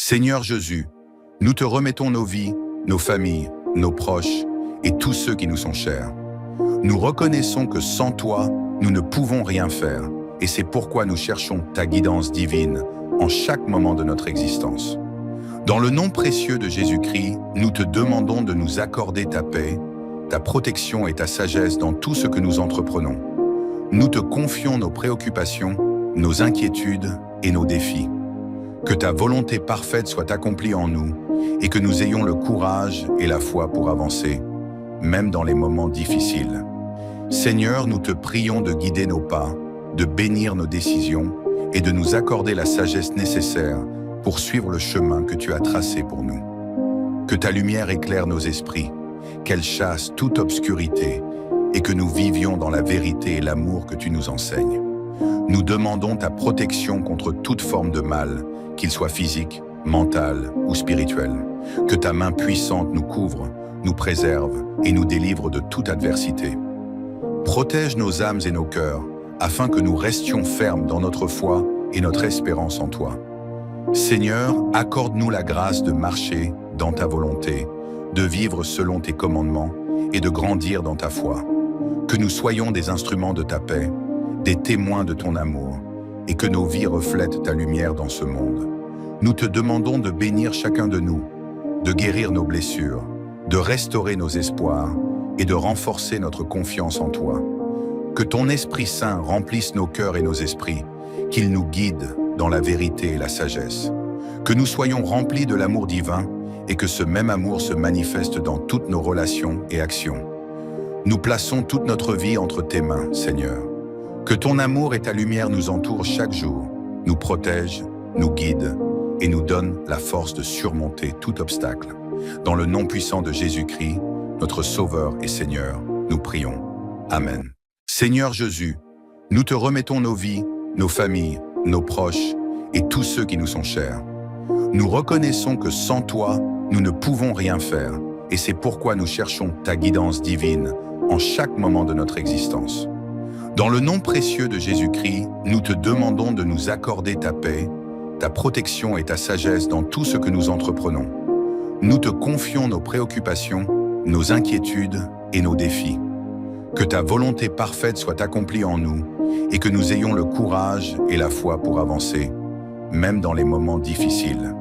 Seigneur Jésus, nous te remettons nos vies, nos familles, nos proches et tous ceux qui nous sont chers. Nous reconnaissons que sans toi, nous ne pouvons rien faire et c'est pourquoi nous cherchons ta guidance divine en chaque moment de notre existence. Dans le nom précieux de Jésus-Christ, nous te demandons de nous accorder ta paix, ta protection et ta sagesse dans tout ce que nous entreprenons. Nous te confions nos préoccupations, nos inquiétudes et nos défis. Que ta volonté parfaite soit accomplie en nous et que nous ayons le courage et la foi pour avancer, même dans les moments difficiles. Seigneur, nous te prions de guider nos pas, de bénir nos décisions et de nous accorder la sagesse nécessaire pour suivre le chemin que tu as tracé pour nous. Que ta lumière éclaire nos esprits, qu'elle chasse toute obscurité et que nous vivions dans la vérité et l'amour que tu nous enseignes. Nous demandons ta protection contre toute forme de mal, qu'il soit physique, mental ou spirituel. Que ta main puissante nous couvre, nous préserve et nous délivre de toute adversité. Protège nos âmes et nos cœurs, afin que nous restions fermes dans notre foi et notre espérance en toi. Seigneur, accorde-nous la grâce de marcher dans ta volonté, de vivre selon tes commandements et de grandir dans ta foi. Que nous soyons des instruments de ta paix, des témoins de ton amour, et que nos vies reflètent ta lumière dans ce monde. Nous te demandons de bénir chacun de nous, de guérir nos blessures, de restaurer nos espoirs et de renforcer notre confiance en toi. Que ton Esprit Saint remplisse nos cœurs et nos esprits, qu'il nous guide dans la vérité et la sagesse. Que nous soyons remplis de l'amour divin et que ce même amour se manifeste dans toutes nos relations et actions. Nous plaçons toute notre vie entre tes mains, Seigneur. Que ton amour et ta lumière nous entourent chaque jour, nous protègent, nous guident et nous donnent la force de surmonter tout obstacle. Dans le nom puissant de Jésus-Christ, notre Sauveur et Seigneur, nous prions. Amen. Seigneur Jésus, nous te remettons nos vies, nos familles, nos proches et tous ceux qui nous sont chers. Nous reconnaissons que sans toi, nous ne pouvons rien faire et c'est pourquoi nous cherchons ta guidance divine en chaque moment de notre existence. Dans le nom précieux de Jésus-Christ, nous te demandons de nous accorder ta paix, ta protection et ta sagesse dans tout ce que nous entreprenons. Nous te confions nos préoccupations, nos inquiétudes et nos défis. Que ta volonté parfaite soit accomplie en nous et que nous ayons le courage et la foi pour avancer, même dans les moments difficiles.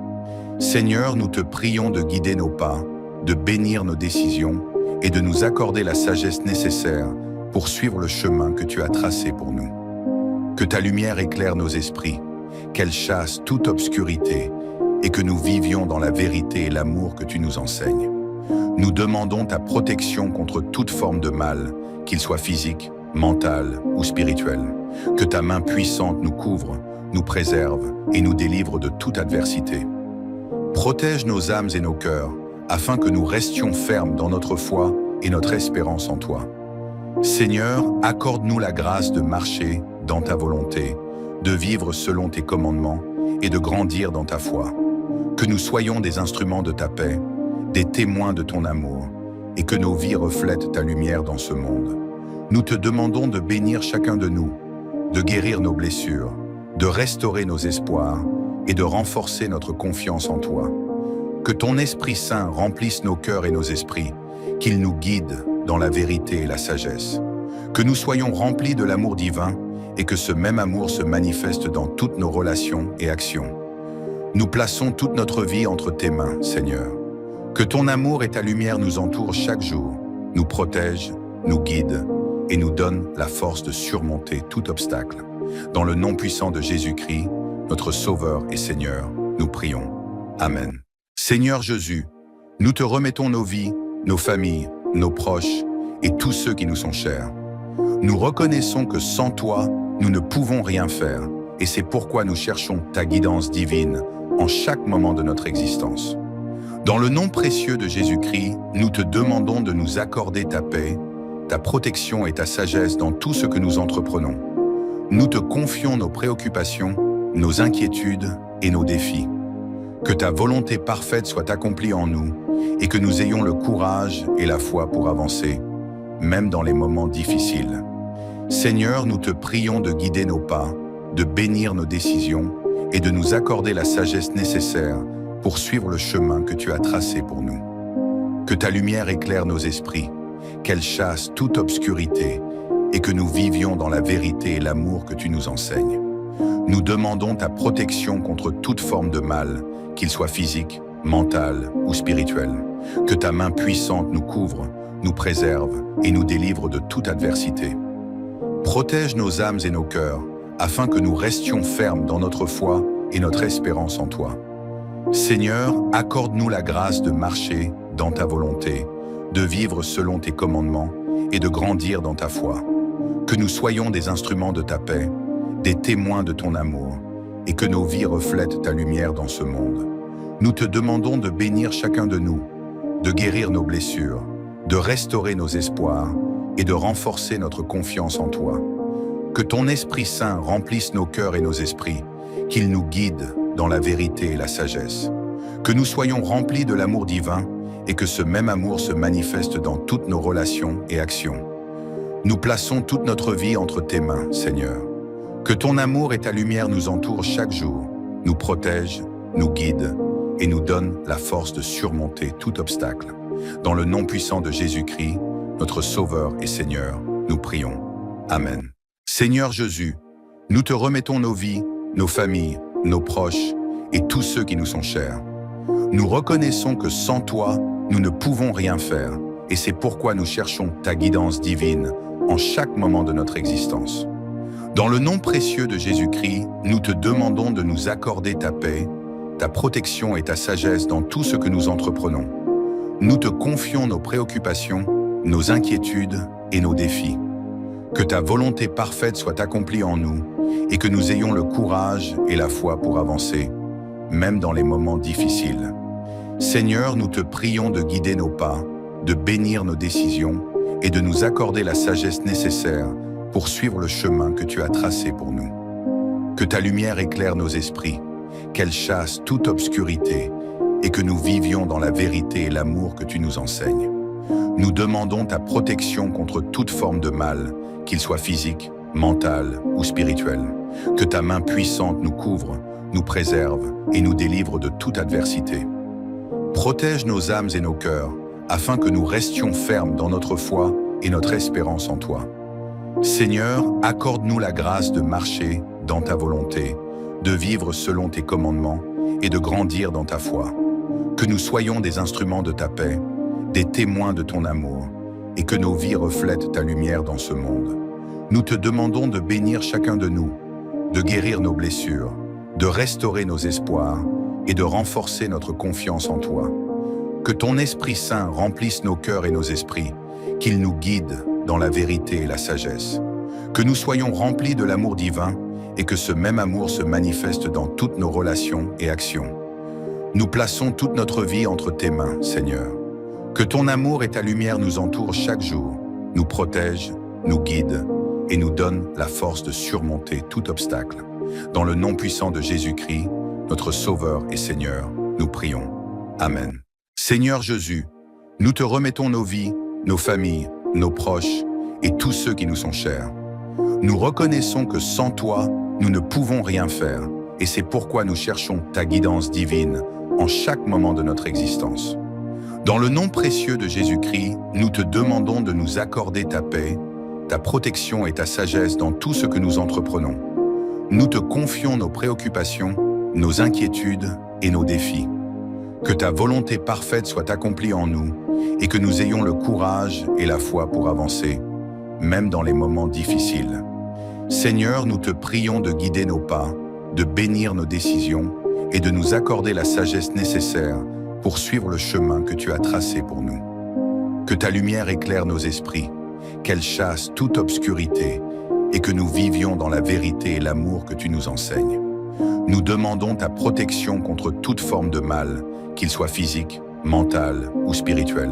Seigneur, nous te prions de guider nos pas, de bénir nos décisions et de nous accorder la sagesse nécessaire pour suivre le chemin que tu as tracé pour nous. Que ta lumière éclaire nos esprits, qu'elle chasse toute obscurité et que nous vivions dans la vérité et l'amour que tu nous enseignes. Nous demandons ta protection contre toute forme de mal, qu'il soit physique, mental ou spirituel. Que ta main puissante nous couvre, nous préserve et nous délivre de toute adversité. Protège nos âmes et nos cœurs, afin que nous restions fermes dans notre foi et notre espérance en toi. Seigneur, accorde-nous la grâce de marcher dans ta volonté, de vivre selon tes commandements et de grandir dans ta foi. Que nous soyons des instruments de ta paix, des témoins de ton amour, et que nos vies reflètent ta lumière dans ce monde. Nous te demandons de bénir chacun de nous, de guérir nos blessures, de restaurer nos espoirs et de renforcer notre confiance en toi. Que ton Esprit Saint remplisse nos cœurs et nos esprits, qu'il nous guide dans la vérité et la sagesse. Que nous soyons remplis de l'amour divin et que ce même amour se manifeste dans toutes nos relations et actions. Nous plaçons toute notre vie entre tes mains, Seigneur. Que ton amour et ta lumière nous entourent chaque jour, nous protègent, nous guident et nous donnent la force de surmonter tout obstacle. Dans le nom puissant de Jésus-Christ, notre Sauveur et Seigneur, nous prions. Amen. Seigneur Jésus, nous te remettons nos vies, nos familles, nos proches et tous ceux qui nous sont chers. Nous reconnaissons que sans toi, nous ne pouvons rien faire et c'est pourquoi nous cherchons ta guidance divine en chaque moment de notre existence. Dans le nom précieux de Jésus-Christ, nous te demandons de nous accorder ta paix, ta protection et ta sagesse dans tout ce que nous entreprenons. Nous te confions nos préoccupations, nos inquiétudes et nos défis. Que ta volonté parfaite soit accomplie en nous et que nous ayons le courage et la foi pour avancer, même dans les moments difficiles. Seigneur, nous te prions de guider nos pas, de bénir nos décisions et de nous accorder la sagesse nécessaire pour suivre le chemin que tu as tracé pour nous. Que ta lumière éclaire nos esprits, qu'elle chasse toute obscurité et que nous vivions dans la vérité et l'amour que tu nous enseignes. Nous demandons ta protection contre toute forme de mal, qu'il soit physique, mental ou spirituel. Que ta main puissante nous couvre, nous préserve et nous délivre de toute adversité. Protège nos âmes et nos cœurs, afin que nous restions fermes dans notre foi et notre espérance en toi. Seigneur, accorde-nous la grâce de marcher dans ta volonté, de vivre selon tes commandements et de grandir dans ta foi. Que nous soyons des instruments de ta paix, des témoins de ton amour, et que nos vies reflètent ta lumière dans ce monde. Nous te demandons de bénir chacun de nous, de guérir nos blessures, de restaurer nos espoirs et de renforcer notre confiance en toi. Que ton Esprit Saint remplisse nos cœurs et nos esprits, qu'il nous guide dans la vérité et la sagesse. Que nous soyons remplis de l'amour divin et que ce même amour se manifeste dans toutes nos relations et actions. Nous plaçons toute notre vie entre tes mains, Seigneur. Que ton amour et ta lumière nous entourent chaque jour, nous protègent, nous guident et nous donnent la force de surmonter tout obstacle. Dans le nom puissant de Jésus-Christ, notre Sauveur et Seigneur, nous prions. Amen. Seigneur Jésus, nous te remettons nos vies, nos familles, nos proches et tous ceux qui nous sont chers. Nous reconnaissons que sans toi, nous ne pouvons rien faire et c'est pourquoi nous cherchons ta guidance divine en chaque moment de notre existence. Dans le nom précieux de Jésus-Christ, nous te demandons de nous accorder ta paix, ta protection et ta sagesse dans tout ce que nous entreprenons. Nous te confions nos préoccupations, nos inquiétudes et nos défis. Que ta volonté parfaite soit accomplie en nous et que nous ayons le courage et la foi pour avancer, même dans les moments difficiles. Seigneur, nous te prions de guider nos pas, de bénir nos décisions et de nous accorder la sagesse nécessaire pour suivre le chemin que tu as tracé pour nous. Que ta lumière éclaire nos esprits, qu'elle chasse toute obscurité et que nous vivions dans la vérité et l'amour que tu nous enseignes. Nous demandons ta protection contre toute forme de mal, qu'il soit physique, mental ou spirituel. Que ta main puissante nous couvre, nous préserve et nous délivre de toute adversité. Protège nos âmes et nos cœurs, afin que nous restions fermes dans notre foi et notre espérance en toi. Seigneur, accorde-nous la grâce de marcher dans ta volonté, de vivre selon tes commandements et de grandir dans ta foi. Que nous soyons des instruments de ta paix, des témoins de ton amour, et que nos vies reflètent ta lumière dans ce monde. Nous te demandons de bénir chacun de nous, de guérir nos blessures, de restaurer nos espoirs et de renforcer notre confiance en toi. Que ton Esprit Saint remplisse nos cœurs et nos esprits, qu'il nous guide dans la vérité et la sagesse. Que nous soyons remplis de l'amour divin et que ce même amour se manifeste dans toutes nos relations et actions. Nous plaçons toute notre vie entre tes mains, Seigneur. Que ton amour et ta lumière nous entourent chaque jour, nous protègent, nous guident et nous donnent la force de surmonter tout obstacle. Dans le nom puissant de Jésus-Christ, notre Sauveur et Seigneur, nous prions. Amen. Seigneur Jésus, nous te remettons nos vies, nos familles, nos proches et tous ceux qui nous sont chers. Nous reconnaissons que sans toi, nous ne pouvons rien faire et c'est pourquoi nous cherchons ta guidance divine en chaque moment de notre existence. Dans le nom précieux de Jésus-Christ, nous te demandons de nous accorder ta paix, ta protection et ta sagesse dans tout ce que nous entreprenons. Nous te confions nos préoccupations, nos inquiétudes et nos défis. Que ta volonté parfaite soit accomplie en nous et que nous ayons le courage et la foi pour avancer, même dans les moments difficiles. Seigneur, nous te prions de guider nos pas, de bénir nos décisions et de nous accorder la sagesse nécessaire pour suivre le chemin que tu as tracé pour nous. Que ta lumière éclaire nos esprits, qu'elle chasse toute obscurité et que nous vivions dans la vérité et l'amour que tu nous enseignes. Nous demandons ta protection contre toute forme de mal, qu'il soit physique, mental ou spirituel.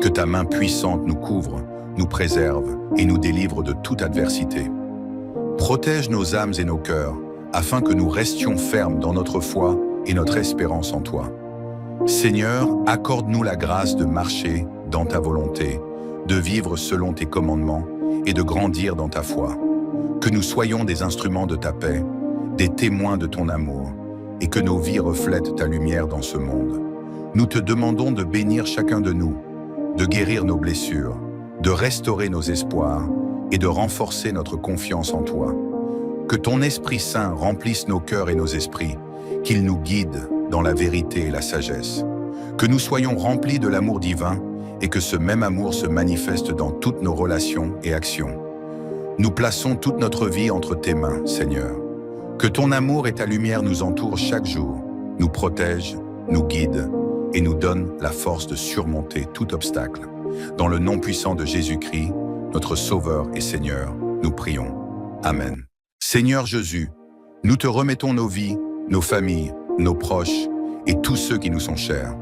Que ta main puissante nous couvre, nous préserve et nous délivre de toute adversité. Protège nos âmes et nos cœurs, afin que nous restions fermes dans notre foi et notre espérance en toi. Seigneur, accorde-nous la grâce de marcher dans ta volonté, de vivre selon tes commandements et de grandir dans ta foi. Que nous soyons des instruments de ta paix, des témoins de ton amour, et que nos vies reflètent ta lumière dans ce monde. Nous te demandons de bénir chacun de nous, de guérir nos blessures, de restaurer nos espoirs et de renforcer notre confiance en toi. Que ton Esprit Saint remplisse nos cœurs et nos esprits, qu'il nous guide dans la vérité et la sagesse. Que nous soyons remplis de l'amour divin et que ce même amour se manifeste dans toutes nos relations et actions. Nous plaçons toute notre vie entre tes mains, Seigneur. Que ton amour et ta lumière nous entourent chaque jour, nous protègent, nous guident et nous donnent la force de surmonter tout obstacle. Dans le nom puissant de Jésus-Christ, notre Sauveur et Seigneur, nous prions. Amen. Seigneur Jésus, nous te remettons nos vies, nos familles, nos proches et tous ceux qui nous sont chers.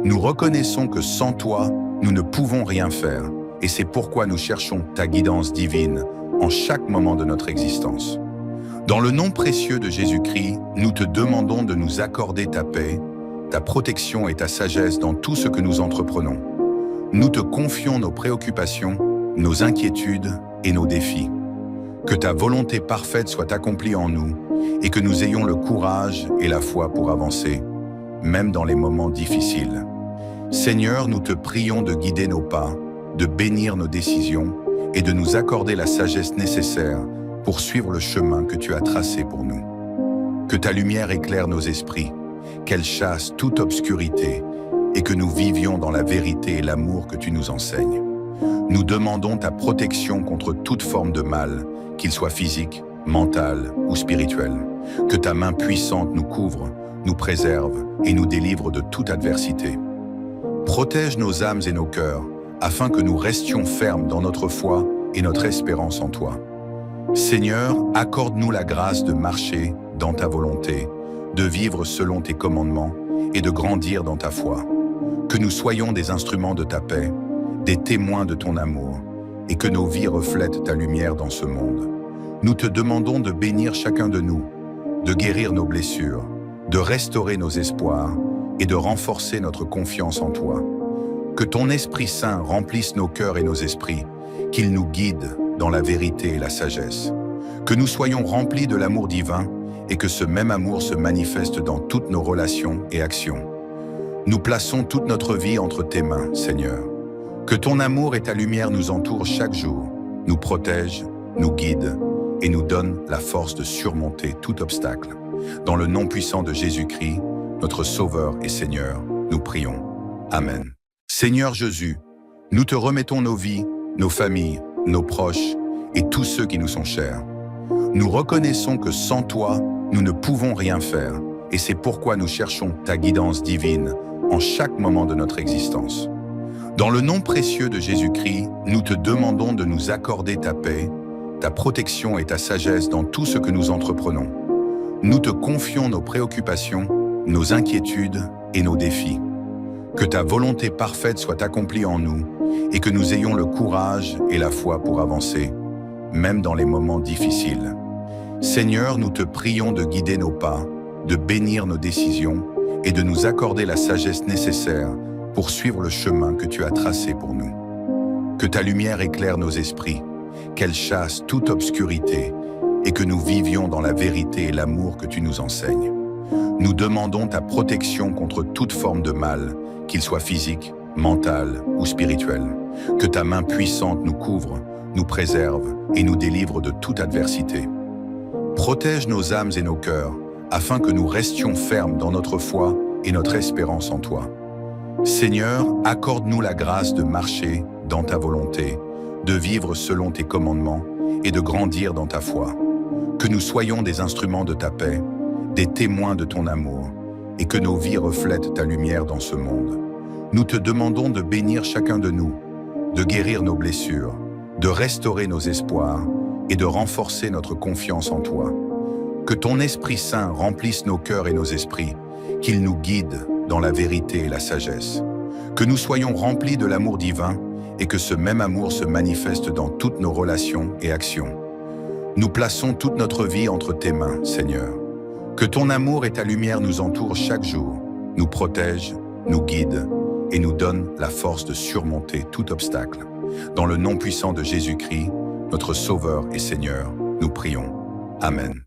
Nous reconnaissons que sans toi, nous ne pouvons rien faire et c'est pourquoi nous cherchons ta guidance divine en chaque moment de notre existence. Dans le nom précieux de Jésus-Christ, nous te demandons de nous accorder ta paix, ta protection et ta sagesse dans tout ce que nous entreprenons. Nous te confions nos préoccupations, nos inquiétudes et nos défis. Que ta volonté parfaite soit accomplie en nous et que nous ayons le courage et la foi pour avancer, même dans les moments difficiles. Seigneur, nous te prions de guider nos pas, de bénir nos décisions et de nous accorder la sagesse nécessaire pour suivre le chemin que tu as tracé pour nous. Que ta lumière éclaire nos esprits, qu'elle chasse toute obscurité et que nous vivions dans la vérité et l'amour que tu nous enseignes. Nous demandons ta protection contre toute forme de mal, qu'il soit physique, mental ou spirituel. Que ta main puissante nous couvre, nous préserve et nous délivre de toute adversité. Protège nos âmes et nos cœurs, afin que nous restions fermes dans notre foi et notre espérance en toi. Seigneur, accorde-nous la grâce de marcher dans ta volonté, de vivre selon tes commandements et de grandir dans ta foi. Que nous soyons des instruments de ta paix, des témoins de ton amour, et que nos vies reflètent ta lumière dans ce monde. Nous te demandons de bénir chacun de nous, de guérir nos blessures, de restaurer nos espoirs et de renforcer notre confiance en toi. Que ton Esprit Saint remplisse nos cœurs et nos esprits, qu'il nous guide dans la vérité et la sagesse. Que nous soyons remplis de l'amour divin et que ce même amour se manifeste dans toutes nos relations et actions. Nous plaçons toute notre vie entre tes mains, Seigneur. Que ton amour et ta lumière nous entourent chaque jour, nous protègent, nous guident et nous donnent la force de surmonter tout obstacle. Dans le nom puissant de Jésus-Christ, notre Sauveur et Seigneur, nous prions. Amen. Seigneur Jésus, nous te remettons nos vies, nos familles, nos proches et tous ceux qui nous sont chers. Nous reconnaissons que sans toi, nous ne pouvons rien faire et c'est pourquoi nous cherchons ta guidance divine en chaque moment de notre existence. Dans le nom précieux de Jésus-Christ, nous te demandons de nous accorder ta paix, ta protection et ta sagesse dans tout ce que nous entreprenons. Nous te confions nos préoccupations, nos inquiétudes et nos défis. Que ta volonté parfaite soit accomplie en nous et que nous ayons le courage et la foi pour avancer, même dans les moments difficiles. Seigneur, nous te prions de guider nos pas, de bénir nos décisions et de nous accorder la sagesse nécessaire pour suivre le chemin que tu as tracé pour nous. Que ta lumière éclaire nos esprits, qu'elle chasse toute obscurité et que nous vivions dans la vérité et l'amour que tu nous enseignes. Nous demandons ta protection contre toute forme de mal, qu'il soit physique, mental ou spirituel. Que ta main puissante nous couvre, nous préserve et nous délivre de toute adversité. Protège nos âmes et nos cœurs, afin que nous restions fermes dans notre foi et notre espérance en toi. Seigneur, accorde-nous la grâce de marcher dans ta volonté, de vivre selon tes commandements et de grandir dans ta foi. Que nous soyons des instruments de ta paix, des témoins de ton amour, et que nos vies reflètent ta lumière dans ce monde. Nous te demandons de bénir chacun de nous, de guérir nos blessures, de restaurer nos espoirs et de renforcer notre confiance en toi. Que ton Esprit Saint remplisse nos cœurs et nos esprits, qu'il nous guide dans la vérité et la sagesse. Que nous soyons remplis de l'amour divin et que ce même amour se manifeste dans toutes nos relations et actions. Nous plaçons toute notre vie entre tes mains, Seigneur. Que ton amour et ta lumière nous entourent chaque jour, nous protègent, nous guident et nous donnent la force de surmonter tout obstacle. Dans le nom puissant de Jésus-Christ, notre Sauveur et Seigneur, nous prions. Amen.